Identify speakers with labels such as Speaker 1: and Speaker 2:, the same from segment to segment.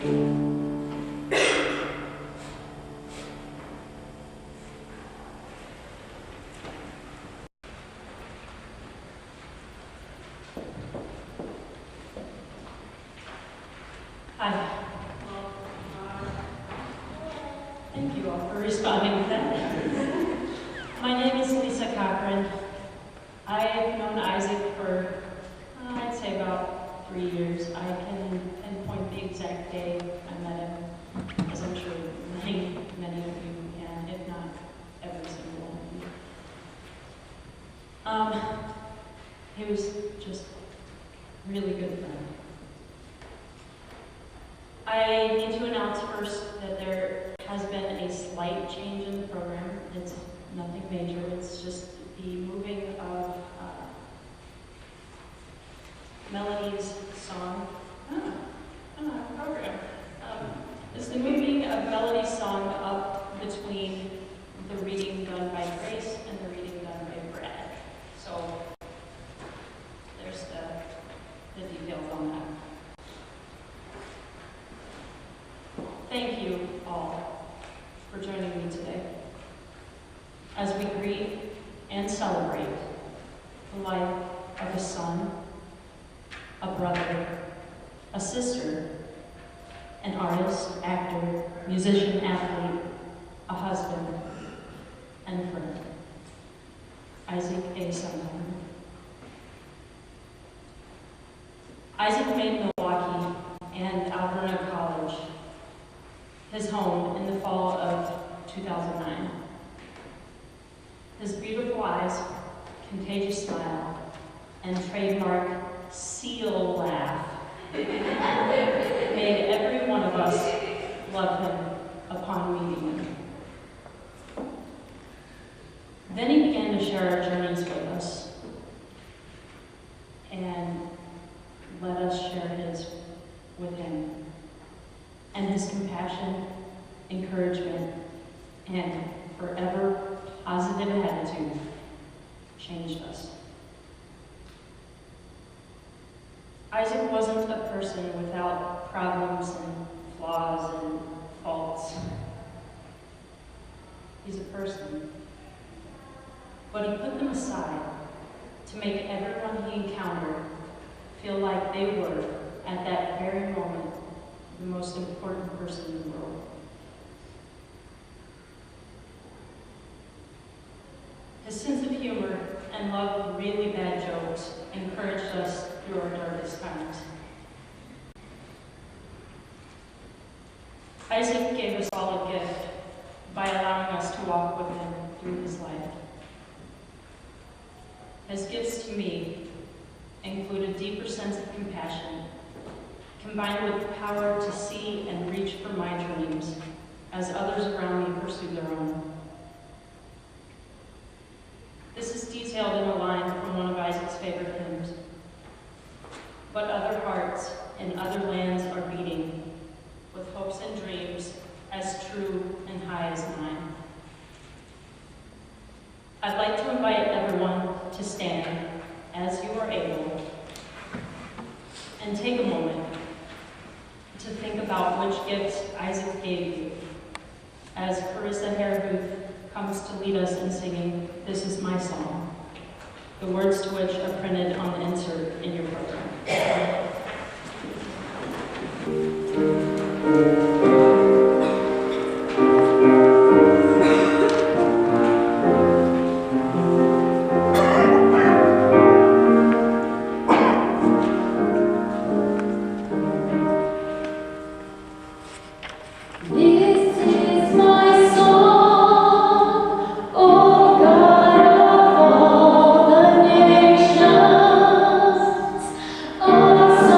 Speaker 1: Hi. Thank you all for responding to that. My name is Lisa Cochran. I've known Isaac for, I'd say about 3 years. I can pinpoint the exact day I met him, as I'm sure many of you can, if not every single one of you. He was just a really good friend. I need to announce first that there has been a slight change in the program. It's nothing major. It's just the moving of Melody's song. Program. It's the moving of Melody's song up between the reading done by Grace and the reading done by Brad. So there's the details on that. Thank you all for joining me today as we grieve and celebrate the life of a son, a brother, a sister, an artist, actor, musician, athlete, a husband, and a friend, Isaac A. Sondheim. Isaac made Milwaukee and Alverna College his home in the fall of 2009. His beautiful eyes, contagious smile, and trademark seal laugh made every one of us love him upon meeting him. Then he began to share our journeys with us and let us share his with him. And his compassion, encouragement, and forever positive attitude changed us. Isaac wasn't a person without problems and flaws and faults. He's a person. But he put them aside to make everyone he encountered feel like they were, at that very moment, the most important person in the world. His sense of humor and love of really bad jokes encouraged us through our darkest times. Isaac gave us all a gift by allowing us to walk with him through his life. His gifts to me include a deeper sense of compassion, combined with the power to see and reach for my dreams as others around me pursue their own. This is detailed in a line from one of Isaac's favorite hymns. But other hearts in other lands are beating with hopes and dreams as true and high as mine. I'd like to invite everyone to stand as you are able and take a moment to think about which gifts Isaac gave you, as Carissa Harehuth comes to lead us in singing This Is My Song, the words to which are printed on the insert in your program.
Speaker 2: Oh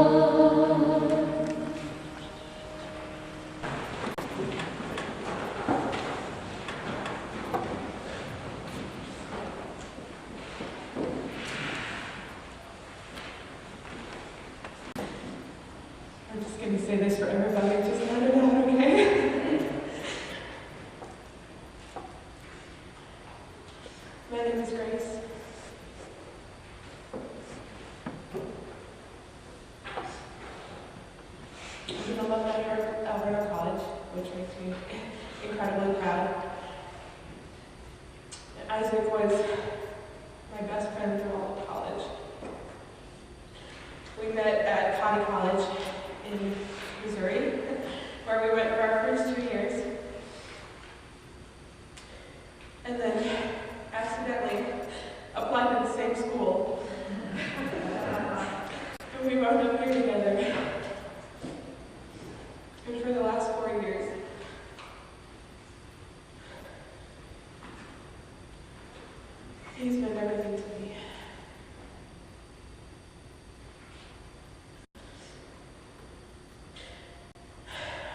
Speaker 2: I'm just going to say this for everybody, just let it out, okay? My name is Grace. I'm an alumni here at Alberta College, which makes me incredibly proud. Isaac was my best friend through all of college. We met at County College in Missouri, where we went for our first 2 years. And then accidentally applied to the same school. And we wound up here together. And for the last 4 years, he's been everything to me.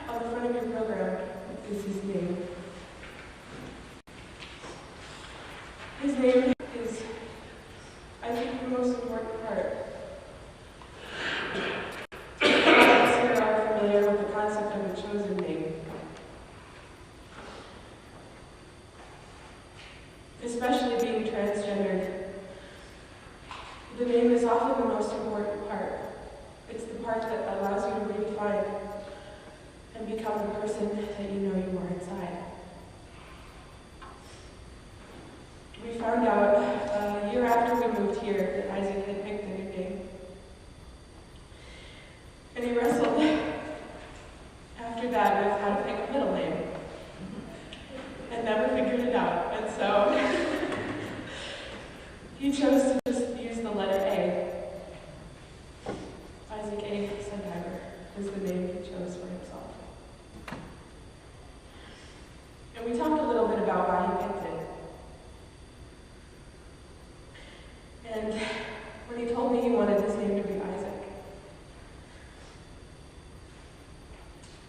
Speaker 2: On the front of your program is his name. His name is, I think, the most important part. Most here are familiar with the concept of a chosen name. Especially being transgendered, the name is often the most important part. It's the part that allows you to redefine and become the person that you know you are inside. We found out a year after we moved here that Isaac had picked a new name. And he wrestled after that with how to pick a middle name. And never figured it out. And so he chose to just use the letter A. Isaac A. Sundheimer is the name he chose for himself. And we talked a little bit about why he picked it. And when he told me he wanted his name to be Isaac,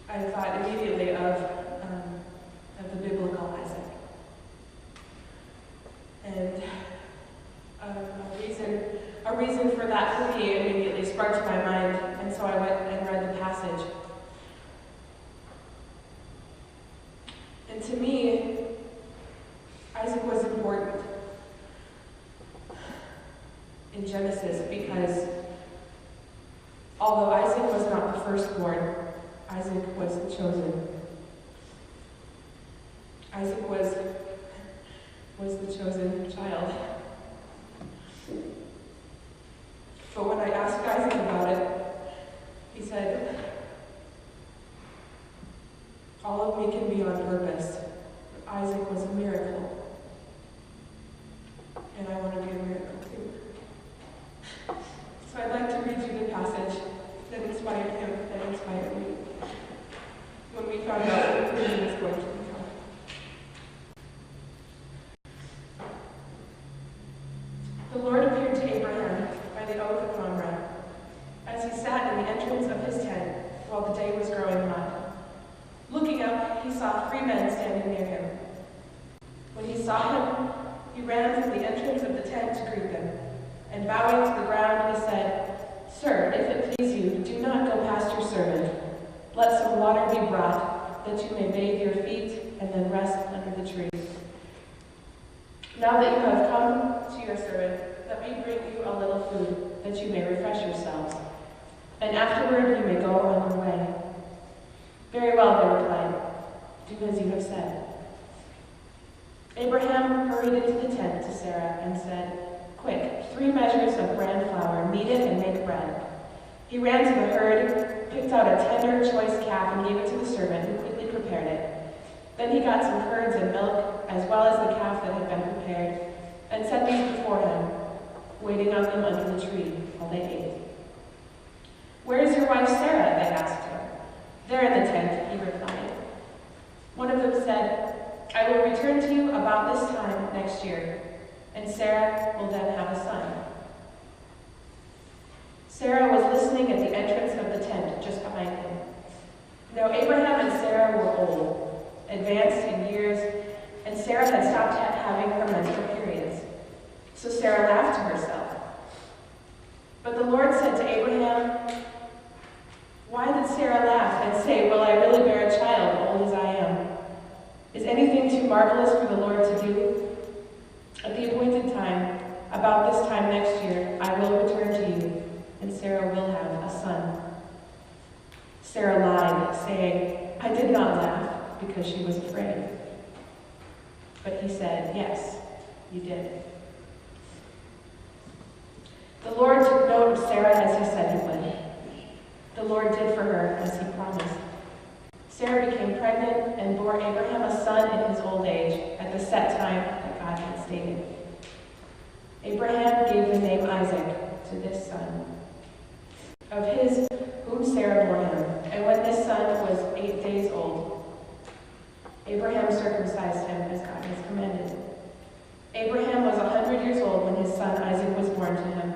Speaker 2: I thought immediately of the biblical Isaac. And a reason for that for me immediately sparked my mind, and so I went and read the passage. And to me, Isaac was important in Genesis because although Isaac was not the firstborn, Isaac was the chosen. Isaac was the chosen child. But when I asked Isaac about it, he said, all of me can be on purpose, but Isaac was a miracle. And I want to be a miracle too. So I'd like to read you the passage that inspired him, that inspired me, when we found out who he was going to become. The Lord appeared to Abraham by the oak of Mamre, as he sat in the entrance of his tent while the day was growing hot. Looking up, he saw 3 men standing near him. When he saw him, he ran from the entrance of the tent to greet them, and bowing to the ground, he said, "Sir, if it please you, do not go past your servant. Let some water be brought, that you may bathe your feet and then rest under the tree. Now that you have come to your servant, let me bring you a little food, that you may refresh yourselves, and afterward you may go on your way." "Very well," they replied. "Do as you have said." Abraham hurried into the tent to Sarah and said, "Quick, 3 measures of bran flour, knead it and make bread." He ran to the herd, picked out a tender, choice calf, and gave it to the servant, who quickly prepared it. Then he got some curds and milk, as well as the calf that had been prepared, and set these before him, waiting on them under the tree while they ate. "Where is your wife Sarah?" they asked him. "There in the tent," he replied. One of them said, "I will return to you about this time next year, and Sarah will then have a son." Sarah was was listening at the entrance of the tent just behind him. Now Abraham and Sarah were old, advanced in years, and Sarah had stopped having her menstrual periods. So Sarah laughed to herself. But the Lord said to Abraham, "Why did Sarah laugh and say, 'Will I really bear a child, old as I am?' Is anything too marvelous for the Lord to do? At the appointed time, about this time next year, I will return to you, and Sarah will have a son." Sarah lied, saying, "I did not laugh," because she was afraid. But he said, "Yes, you did." The Lord took note of Sarah as he said he would. The Lord did for her as he promised. Sarah became pregnant and bore Abraham a son in his old age at the set time that God had stated. Abraham gave the name Isaac to this son of his whom Sarah bore him. And when this son was 8 days old, Abraham circumcised him as God has commanded. Abraham was 100 years old when his son Isaac was born to him.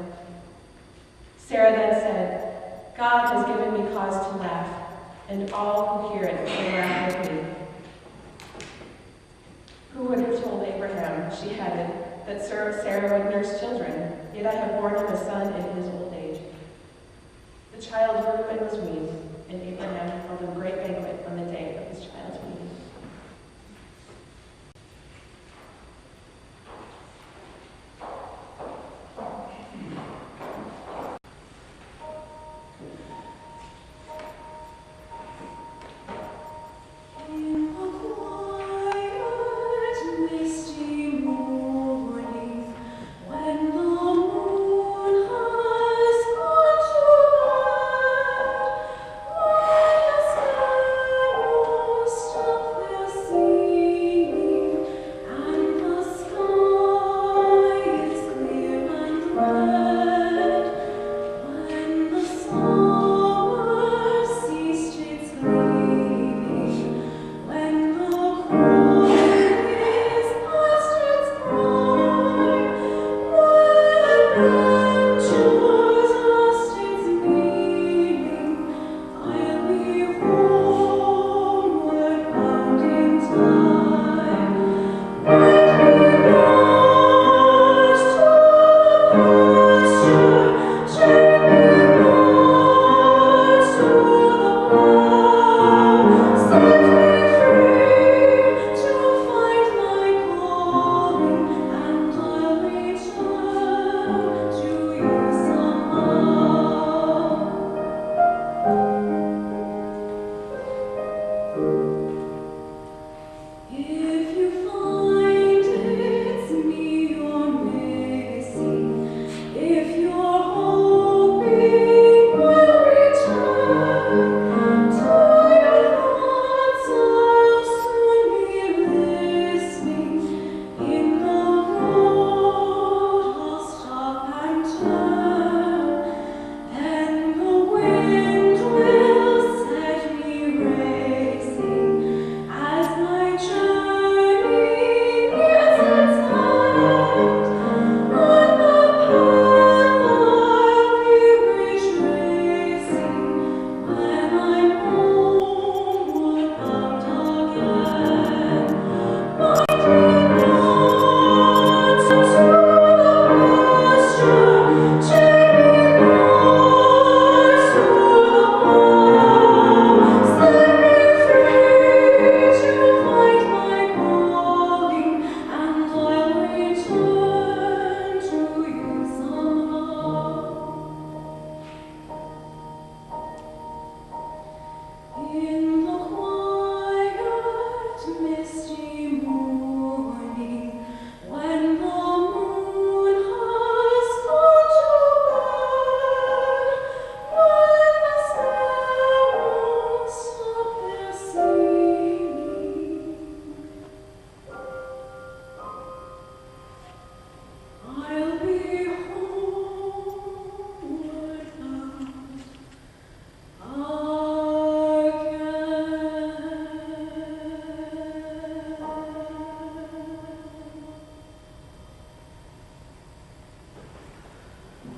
Speaker 2: Sarah then said, "God has given me cause to laugh, and all who hear it will laugh with me." Who would have told Abraham, she added, that Sarah would nurse children, yet I have borne him a son in his old age. The child grew and was weaned, and Abraham held a great banquet on the day of his child's weaning.
Speaker 3: When the sun